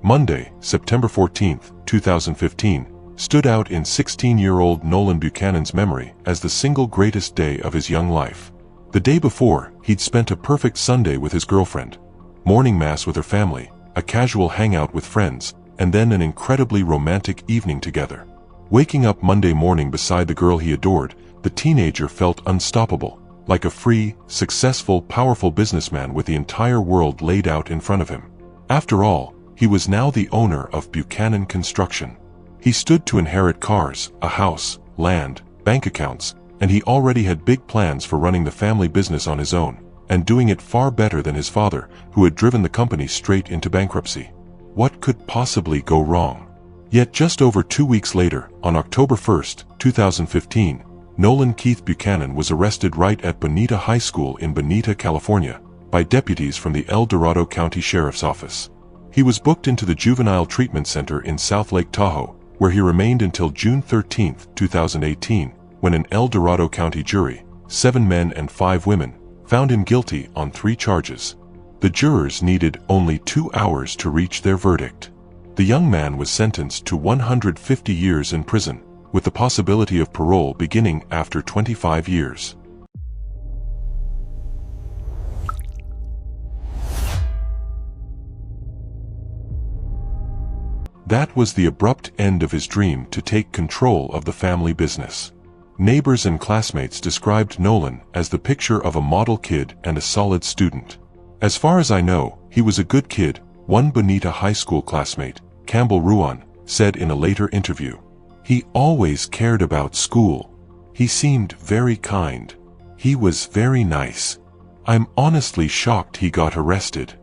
Monday, September 14, 2015, stood out in 16-year-old Nolan Buchanan's memory as the single greatest day of his young life. The day before, he'd spent a perfect Sunday with his girlfriend, morning mass with her family, a casual hangout with friends, and then an incredibly romantic evening together. Waking up Monday morning beside the girl he adored, the teenager felt unstoppable, like a free, successful, powerful businessman with the entire world laid out in front of him. After all, he was now the owner of Buchanan Construction. He stood to inherit cars, a house, land, bank accounts, and he already had big plans for running the family business on his own, and doing it far better than his father, who had driven the company straight into bankruptcy. What could possibly go wrong? Yet just over 2 weeks later, on October 1, 2015, Nolan Keith Buchanan was arrested right at Bonita High School in Bonita, California, by deputies from the El Dorado County Sheriff's Office. He was booked into the Juvenile Treatment Center in South Lake Tahoe, where he remained until June 13, 2018, when an El Dorado County jury, 7 men and 5 women, found him guilty on 3 charges. The jurors needed only 2 hours to reach their verdict. The young man was sentenced to 150 years in prison, with the possibility of parole beginning after 25 years. That was the abrupt end of his dream to take control of the family business. Neighbors and classmates described Nolan as the picture of a model kid and a solid student. "As far as I know, he was a good kid," one Bonita High School classmate, Campbell Ruan, said in a later interview. "He always cared about school. He seemed very kind. He was very nice. I'm honestly shocked he got arrested."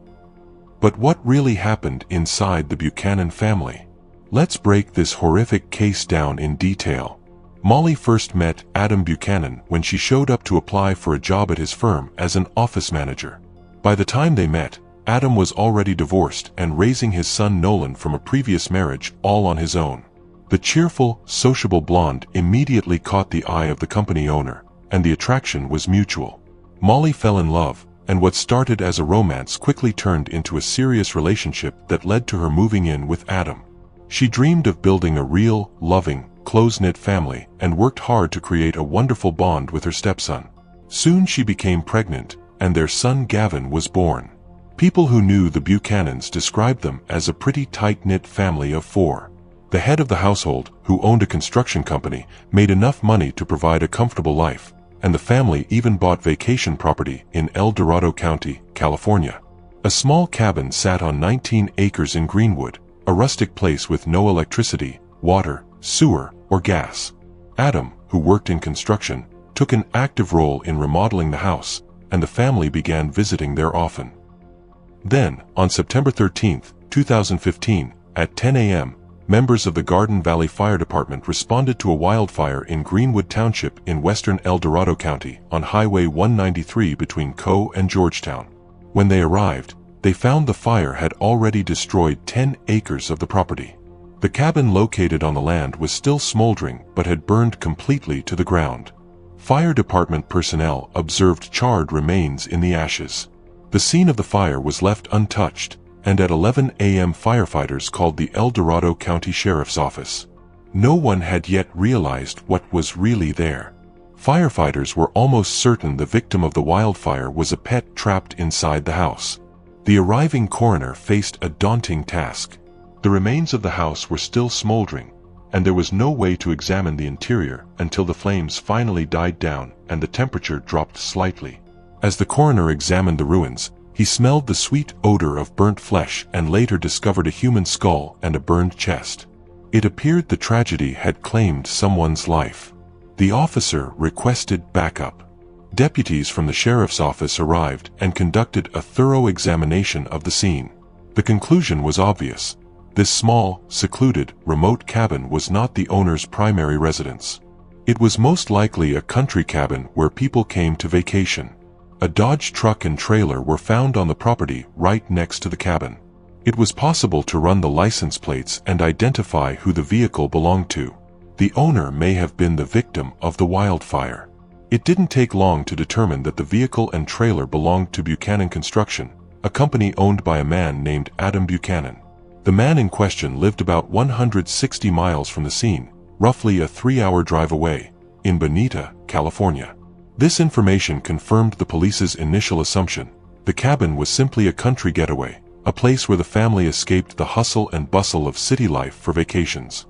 But what really happened inside the Buchanan family? Let's break this horrific case down in detail. Molly first met Adam Buchanan when she showed up to apply for a job at his firm as an office manager. By the time they met, Adam was already divorced and raising his son Nolan from a previous marriage all on his own. The cheerful, sociable blonde immediately caught the eye of the company owner, and the attraction was mutual. Molly fell in love, and what started as a romance quickly turned into a serious relationship that led to her moving in with Adam. She dreamed of building a real, loving, close-knit family and worked hard to create a wonderful bond with her stepson. Soon she became pregnant, and their son Gavin was born. People who knew the Buchanans described them as a pretty tight-knit family of 4. The head of the household, who owned a construction company, made enough money to provide a comfortable life, and the family even bought vacation property in El Dorado County, California. A small cabin sat on 19 acres in Greenwood, a rustic place with no electricity, water, sewer, or gas. Adam, who worked in construction, took an active role in remodeling the house, and the family began visiting there often. Then, on September 13, 2015, at 10 a.m., members of the Garden Valley Fire Department responded to a wildfire in Greenwood Township in western El Dorado County on Highway 193 between Coe and Georgetown. When they arrived, they found the fire had already destroyed 10 acres of the property. The cabin located on the land was still smoldering but had burned completely to the ground. Fire department personnel observed charred remains in the ashes. The scene of the fire was left untouched, and at 11 a.m. firefighters called the El Dorado County Sheriff's Office. No one had yet realized what was really there. Firefighters were almost certain the victim of the wildfire was a pet trapped inside the house. The arriving coroner faced a daunting task. The remains of the house were still smoldering, and there was no way to examine the interior until the flames finally died down and the temperature dropped slightly. As the coroner examined the ruins, he smelled the sweet odor of burnt flesh and later discovered a human skull and a burned chest. It appeared the tragedy had claimed someone's life. The officer requested backup. Deputies from the sheriff's office arrived and conducted a thorough examination of the scene. The conclusion was obvious. This small, secluded, remote cabin was not the owner's primary residence. It was most likely a country cabin where people came to vacation. A Dodge truck and trailer were found on the property right next to the cabin. It was possible to run the license plates and identify who the vehicle belonged to. The owner may have been the victim of the wildfire. It didn't take long to determine that the vehicle and trailer belonged to Buchanan Construction, a company owned by a man named Adam Buchanan. The man in question lived about 160 miles from the scene, roughly a 3-hour drive away, in Bonita, California. This information confirmed the police's initial assumption. The cabin was simply a country getaway, a place where the family escaped the hustle and bustle of city life for vacations.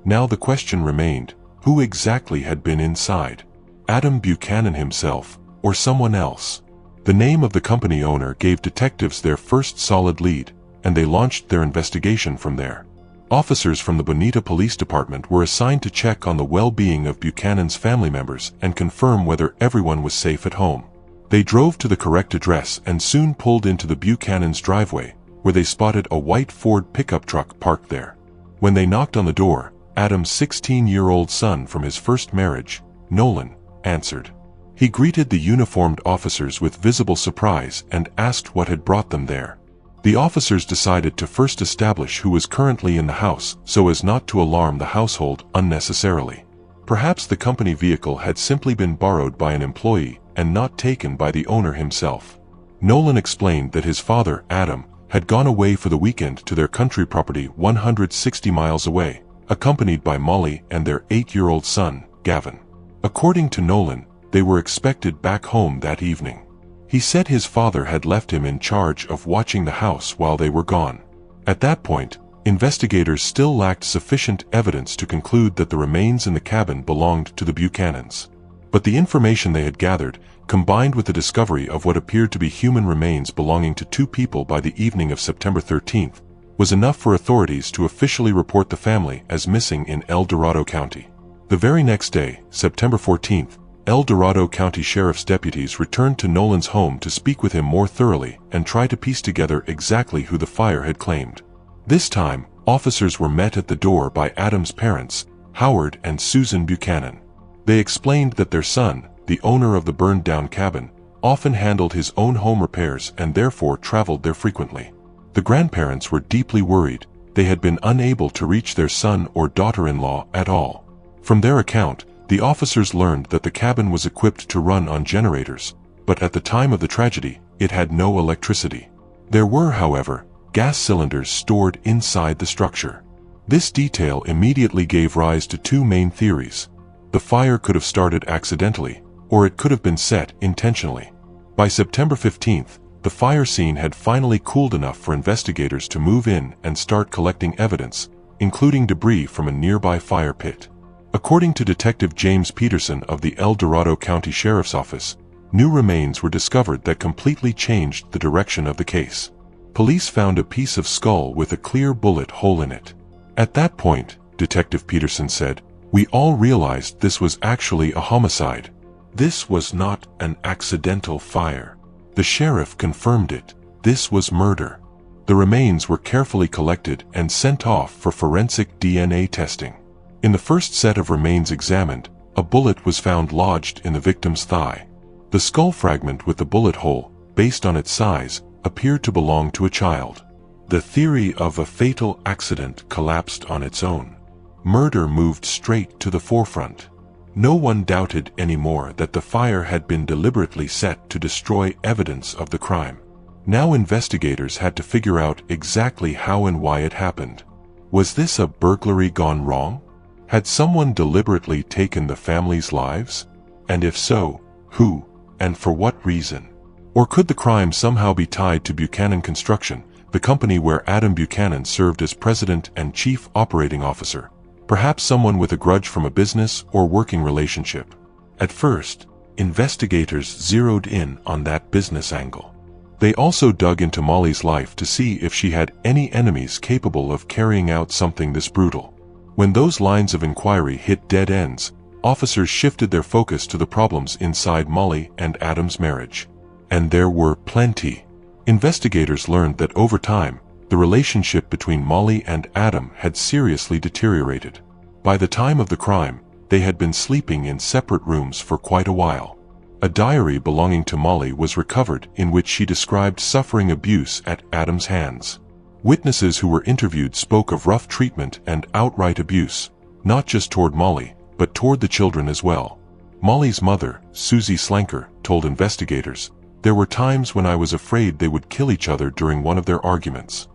Now the question remained, who exactly had been inside? Adam Buchanan himself, or someone else? The name of the company owner gave detectives their first solid lead, and they launched their investigation from there. Officers from the Bonita Police Department were assigned to check on the well-being of Buchanan's family members and confirm whether everyone was safe at home. They drove to the correct address and soon pulled into the Buchanan's driveway, where they spotted a white Ford pickup truck parked there. When they knocked on the door, Adam's 16-year-old son from his first marriage, Nolan, answered. He greeted the uniformed officers with visible surprise and asked what had brought them there. The officers decided to first establish who was currently in the house so as not to alarm the household unnecessarily. Perhaps the company vehicle had simply been borrowed by an employee and not taken by the owner himself. Nolan explained that his father, Adam, had gone away for the weekend to their country property 160 miles away, accompanied by Molly and their 8-year-old son, Gavin. According to Nolan, they were expected back home that evening. He said his father had left him in charge of watching the house while they were gone. At that point, investigators still lacked sufficient evidence to conclude that the remains in the cabin belonged to the Buchanans. But the information they had gathered, combined with the discovery of what appeared to be human remains belonging to 2 people by the evening of September 13th, was enough for authorities to officially report the family as missing in El Dorado County. The very next day, September 14th, El Dorado County Sheriff's deputies returned to Nolan's home to speak with him more thoroughly and try to piece together exactly who the fire had claimed. This time, officers were met at the door by Adam's parents, Howard and Susan Buchanan. They explained that their son, the owner of the burned-down cabin, often handled his own home repairs and therefore traveled there frequently. The grandparents were deeply worried. They had been unable to reach their son or daughter-in-law at all. From their account, the officers learned that the cabin was equipped to run on generators, but at the time of the tragedy, it had no electricity. There were, however, gas cylinders stored inside the structure. This detail immediately gave rise to 2 main theories. The fire could have started accidentally, or it could have been set intentionally. By September 15th, the fire scene had finally cooled enough for investigators to move in and start collecting evidence, including debris from a nearby fire pit. According to Detective James Peterson of the El Dorado County Sheriff's Office, new remains were discovered that completely changed the direction of the case. Police found a piece of skull with a clear bullet hole in it. At that point, Detective Peterson said, "We all realized this was actually a homicide. This was not an accidental fire." The sheriff confirmed it. This was murder. The remains were carefully collected and sent off for forensic DNA testing. In the first set of remains examined, a bullet was found lodged in the victim's thigh. The skull fragment with the bullet hole, based on its size, appeared to belong to a child. The theory of a fatal accident collapsed on its own. Murder moved straight to the forefront. No one doubted anymore that the fire had been deliberately set to destroy evidence of the crime. Now investigators had to figure out exactly how and why it happened. Was this a burglary gone wrong? Had someone deliberately taken the family's lives? And if so, who, and for what reason? Or could the crime somehow be tied to Buchanan Construction, the company where Adam Buchanan served as president and chief operating officer? Perhaps someone with a grudge from a business or working relationship. At first, investigators zeroed in on that business angle. They also dug into Molly's life to see if she had any enemies capable of carrying out something this brutal. When those lines of inquiry hit dead ends, officers shifted their focus to the problems inside Molly and Adam's marriage. And there were plenty. Investigators learned that over time, the relationship between Molly and Adam had seriously deteriorated. By the time of the crime, they had been sleeping in separate rooms for quite a while. A diary belonging to Molly was recovered in which she described suffering abuse at Adam's hands. Witnesses who were interviewed spoke of rough treatment and outright abuse, not just toward Molly, but toward the children as well. Molly's mother, Susie Slanker, told investigators, "There were times when I was afraid they would kill each other during one of their arguments."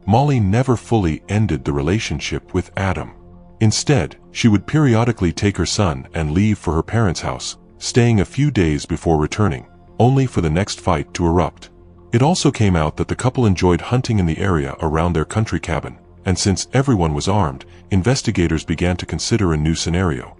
Molly never fully ended the relationship with Adam. Instead, she would periodically take her son and leave for her parents' house, staying a few days before returning, only for the next fight to erupt. It also came out that the couple enjoyed hunting in the area around their country cabin, and since everyone was armed, investigators began to consider a new scenario.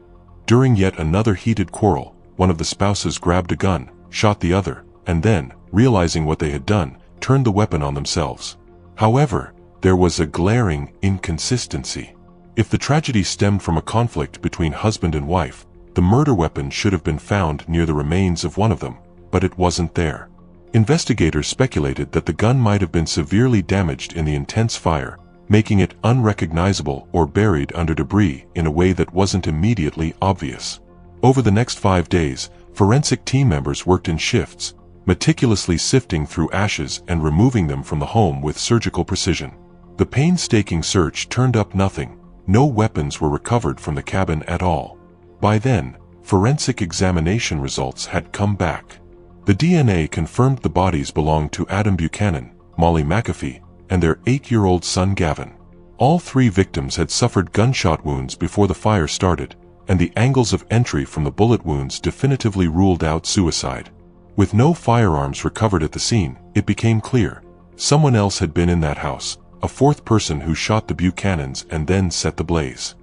During yet another heated quarrel, one of the spouses grabbed a gun, shot the other, and then, realizing what they had done, turned the weapon on themselves. However, there was a glaring inconsistency. If the tragedy stemmed from a conflict between husband and wife, the murder weapon should have been found near the remains of one of them, but it wasn't there. Investigators speculated that the gun might have been severely damaged in the intense fire, making it unrecognizable or buried under debris in a way that wasn't immediately obvious. Over the next 5 days, forensic team members worked in shifts, meticulously sifting through ashes and removing them from the home with surgical precision. The painstaking search turned up nothing. No weapons were recovered from the cabin at all. By then, forensic examination results had come back. The DNA confirmed the bodies belonged to Adam Buchanan, Molly McAfee, and their 8-year-old son Gavin. All 3 victims had suffered gunshot wounds before the fire started, and the angles of entry from the bullet wounds definitively ruled out suicide. With no firearms recovered at the scene, it became clear someone else had been in that house, a 4th person who shot the Buchanans and then set the blaze.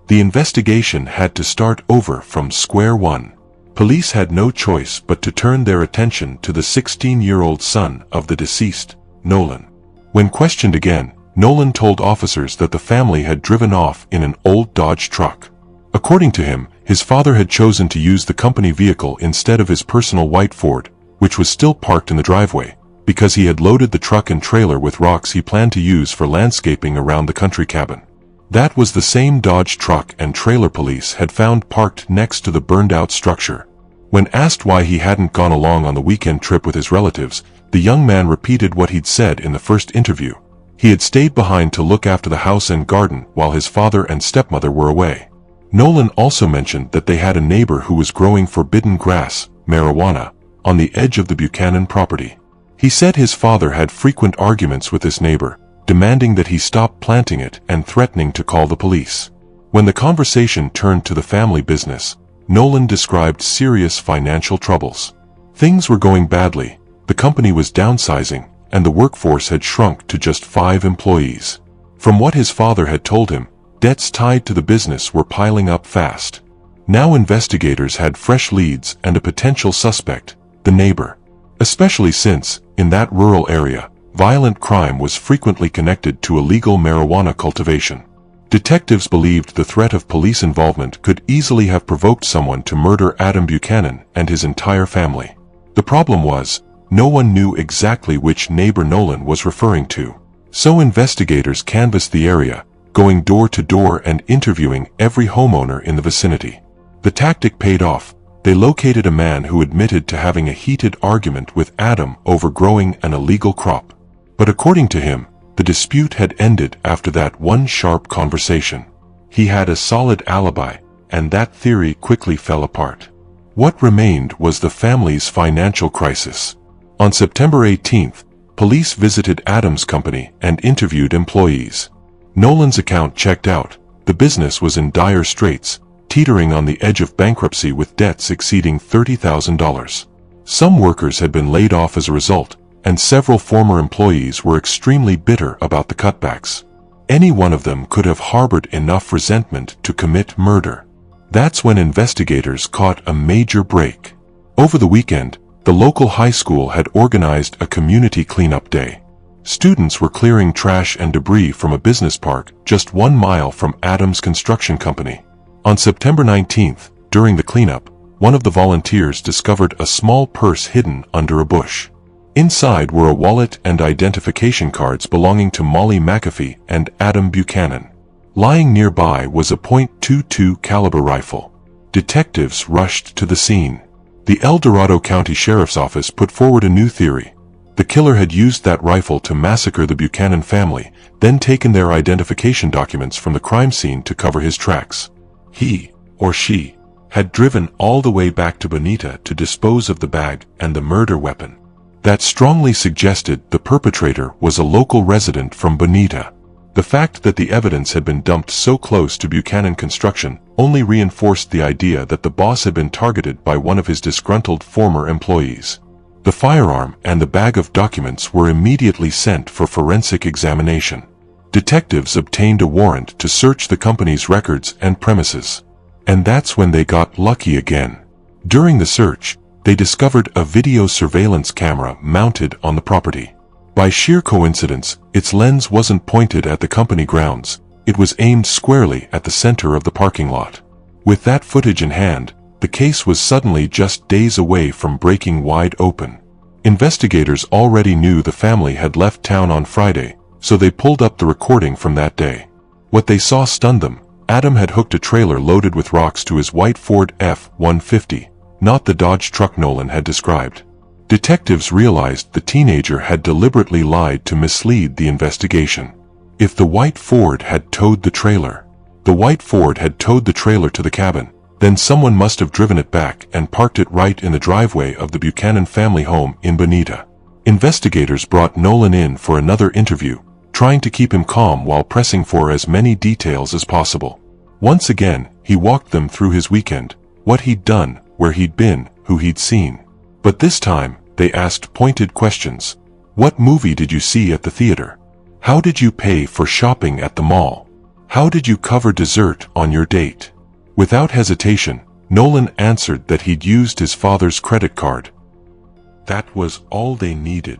The investigation had to start over from square one. Police had no choice but to turn their attention to the 16-year-old son of the deceased, Nolan. When questioned again, Nolan told officers that the family had driven off in an old Dodge truck. According to him, his father had chosen to use the company vehicle instead of his personal white Ford, which was still parked in the driveway, because he had loaded the truck and trailer with rocks he planned to use for landscaping around the country cabin. That was the same Dodge truck and trailer police had found parked next to the burned-out structure. When asked why he hadn't gone along on the weekend trip with his relatives, the young man repeated what he'd said in the first interview. He had stayed behind to look after the house and garden while his father and stepmother were away. Nolan also mentioned that they had a neighbor who was growing forbidden grass, marijuana, on the edge of the Buchanan property. He said his father had frequent arguments with this neighbor, demanding that he stop planting it and threatening to call the police. When the conversation turned to the family business, Nolan described serious financial troubles. Things were going badly, the company was downsizing, and the workforce had shrunk to just 5 employees. From what his father had told him, debts tied to the business were piling up fast. Now investigators had fresh leads and a potential suspect, the neighbor. Especially since, in that rural area, violent crime was frequently connected to illegal marijuana cultivation. Detectives believed the threat of police involvement could easily have provoked someone to murder Adam Buchanan and his entire family. The problem was, no one knew exactly which neighbor Nolan was referring to. So investigators canvassed the area, going door to door and interviewing every homeowner in the vicinity. The tactic paid off. They located a man who admitted to having a heated argument with Adam over growing an illegal crop. But according to him, the dispute had ended after that one sharp conversation. He had a solid alibi, and that theory quickly fell apart. What remained was the family's financial crisis. On September 18th, police visited Adam's company and interviewed employees. Nolan's account checked out. The business was in dire straits, teetering on the edge of bankruptcy with debts exceeding $30,000. Some workers had been laid off as a result, and several former employees were extremely bitter about the cutbacks. Any one of them could have harbored enough resentment to commit murder. That's when investigators caught a major break. Over the weekend, the local high school had organized a community cleanup day. Students were clearing trash and debris from a business park just 1 mile from Adam's construction company. On September 19th, during the cleanup, one of the volunteers discovered a small purse hidden under a bush. Inside were a wallet and identification cards belonging to Molly McAfee and Adam Buchanan. Lying nearby was a .22 caliber rifle. Detectives rushed to the scene. The El Dorado County Sheriff's Office put forward a new theory. The killer had used that rifle to massacre the Buchanan family, then taken their identification documents from the crime scene to cover his tracks. He, or she, had driven all the way back to Bonita to dispose of the bag and the murder weapon. that strongly suggested the perpetrator was a local resident from Bonita. The fact that the evidence had been dumped so close to Buchanan Construction only reinforced the idea that the boss had been targeted by one of his disgruntled former employees. The firearm and the bag of documents were immediately sent for forensic examination. Detectives obtained a warrant to search the company's records and premises. And that's when they got lucky again. During the search, they discovered a video surveillance camera mounted on the property. By sheer coincidence, its lens wasn't pointed at the company grounds, it was aimed squarely at the center of the parking lot. With that footage in hand, the case was suddenly just days away from breaking wide open. Investigators already knew the family had left town on Friday, so they pulled up the recording from that day. What they saw stunned them. Adam had hooked a trailer loaded with rocks to his white Ford F-150, not the Dodge truck Nolan had described. Detectives realized the teenager had deliberately lied to mislead the investigation. If the white Ford had towed the trailer to the cabin, then someone must have driven it back and parked it right in the driveway of the Buchanan family home in Bonita. Investigators brought Nolan in for another interview, trying to keep him calm while pressing for as many details as possible. Once again, he walked them through his weekend, what he'd done, where he'd been, who he'd seen. But this time, they asked pointed questions. What movie did you see at the theater? How did you pay for shopping at the mall? How did you cover dessert on your date? Without hesitation, Nolan answered that he'd used his father's credit card. That was all they needed.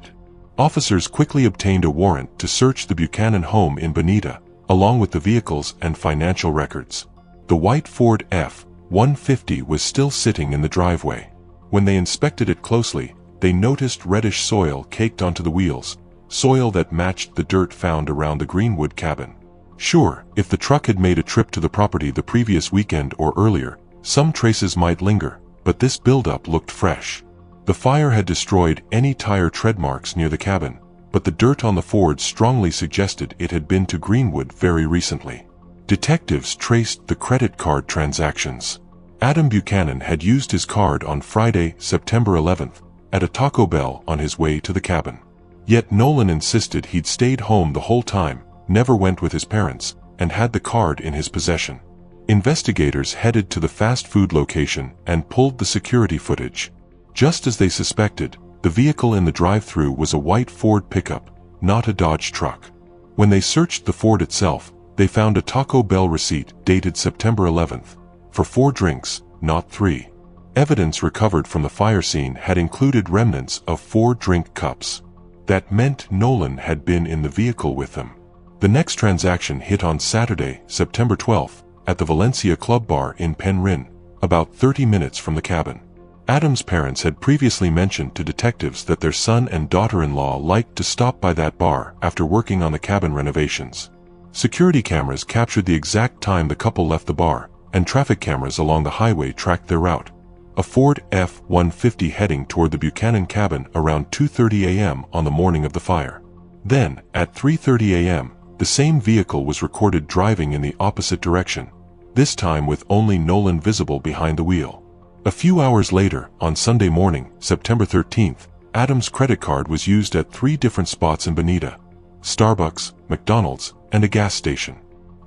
Officers quickly obtained a warrant to search the Buchanan home in Bonita, along with the vehicles and financial records. The white Ford F-150 was still sitting in the driveway. When they inspected it closely, they noticed reddish soil caked onto the wheels, soil that matched the dirt found around the Greenwood cabin. Sure, if the truck had made a trip to the property the previous weekend or earlier, some traces might linger, but this buildup looked fresh. The fire had destroyed any tire tread marks near the cabin, but the dirt on the Ford strongly suggested it had been to Greenwood very recently. Detectives traced the credit card transactions. Adam Buchanan had used his card on Friday, September 11th, at a Taco Bell on his way to the cabin. Yet Nolan insisted he'd stayed home the whole time, never went with his parents, and had the card in his possession. Investigators headed to the fast food location and pulled the security footage. Just as they suspected, the vehicle in the drive-thru was a white Ford pickup, not a Dodge truck. When they searched the Ford itself, they found a Taco Bell receipt dated September 11th, for 4 drinks, not 3. Evidence recovered from the fire scene had included remnants of 4 drink cups. That meant Nolan had been in the vehicle with them. The next transaction hit on Saturday, September 12th, at the Valencia Club Bar in Penryn, about 30 minutes from the cabin. Adam's parents had previously mentioned to detectives that their son and daughter-in-law liked to stop by that bar after working on the cabin renovations. Security cameras captured the exact time the couple left the bar, and traffic cameras along the highway tracked their route. A Ford F-150 heading toward the Buchanan cabin around 2:30 a.m. on the morning of the fire. Then, at 3:30 a.m., the same vehicle was recorded driving in the opposite direction, this time with only Nolan visible behind the wheel. A few hours later, on Sunday morning, September 13th, Adam's credit card was used at 3 different spots in Bonita: Starbucks, McDonald's, and a gas station.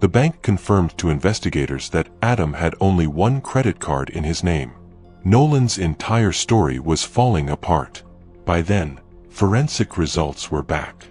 The bank confirmed to investigators that Adam had only 1 credit card in his name. Nolan's entire story was falling apart. By then, forensic results were back.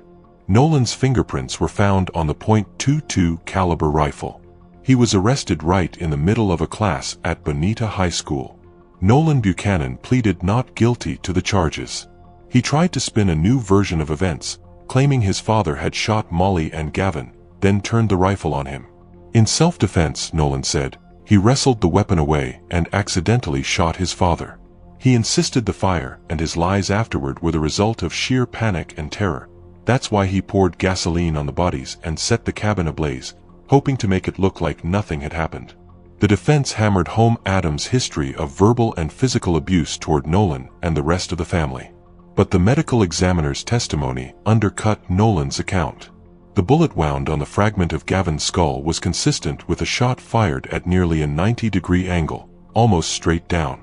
Nolan's fingerprints were found on the .22 caliber rifle. He was arrested right in the middle of a class at Bonita High School. Nolan Buchanan pleaded not guilty to the charges. He tried to spin a new version of events, claiming his father had shot Molly and Gavin, then turned the rifle on him. In self-defense, Nolan said, he wrestled the weapon away and accidentally shot his father. He insisted the fire and his lies afterward were the result of sheer panic and terror. That's why he poured gasoline on the bodies and set the cabin ablaze, hoping to make it look like nothing had happened. The defense hammered home Adam's history of verbal and physical abuse toward Nolan and the rest of the family. But the medical examiner's testimony undercut Nolan's account. The bullet wound on the fragment of Gavin's skull was consistent with a shot fired at nearly a 90-degree angle, almost straight down.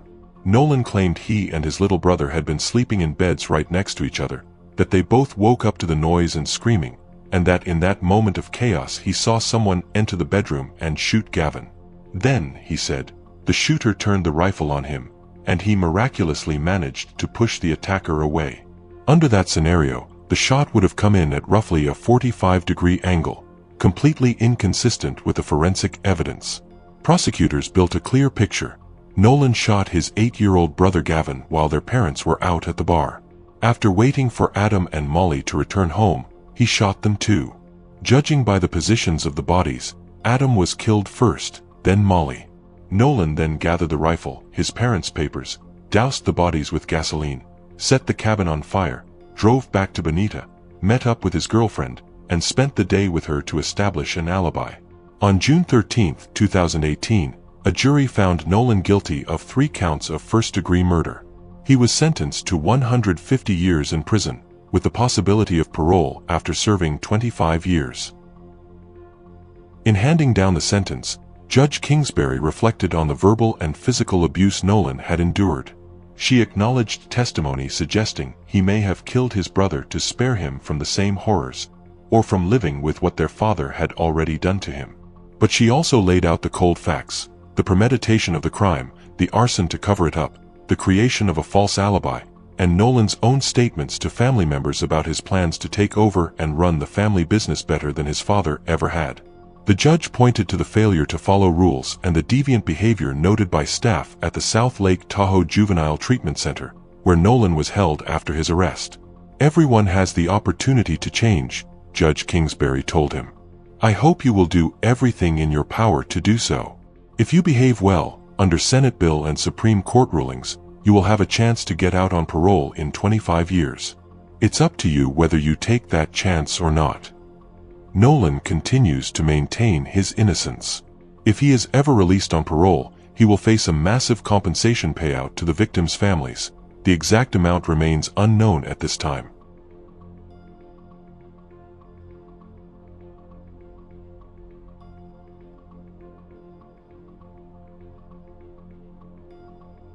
Nolan claimed he and his little brother had been sleeping in beds right next to each other, that they both woke up to the noise and screaming, and that in that moment of chaos he saw someone enter the bedroom and shoot Gavin. Then, he said, the shooter turned the rifle on him, and he miraculously managed to push the attacker away. Under that scenario, the shot would have come in at roughly a 45-degree angle, completely inconsistent with the forensic evidence. Prosecutors built a clear picture. Nolan shot his 8-year-old brother Gavin while their parents were out at the bar. After waiting for Adam and Molly to return home, he shot them too. Judging by the positions of the bodies, Adam was killed first, then Molly. Nolan then gathered the rifle, his parents' papers, doused the bodies with gasoline, set the cabin on fire, drove back to Bonita, met up with his girlfriend, and spent the day with her to establish an alibi. On June 13, 2018, a jury found Nolan guilty of 3 counts of first-degree murder. He was sentenced to 150 years in prison, with the possibility of parole after serving 25 years. In handing down the sentence, Judge Kingsbury reflected on the verbal and physical abuse Nolan had endured. She acknowledged testimony suggesting he may have killed his brother to spare him from the same horrors, or from living with what their father had already done to him. But she also laid out the cold facts: the premeditation of the crime, the arson to cover it up, the creation of a false alibi, and Nolan's own statements to family members about his plans to take over and run the family business better than his father ever had. The judge pointed to the failure to follow rules and the deviant behavior noted by staff at the South Lake Tahoe Juvenile Treatment Center, where Nolan was held after his arrest. "Everyone has the opportunity to change," Judge Kingsbury told him. "I hope you will do everything in your power to do so. If you behave well, under Senate bill and Supreme Court rulings, you will have a chance to get out on parole in 25 years. It's up to you whether you take that chance or not." Nolan continues to maintain his innocence. If he is ever released on parole, he will face a massive compensation payout to the victims' families. The exact amount remains unknown at this time.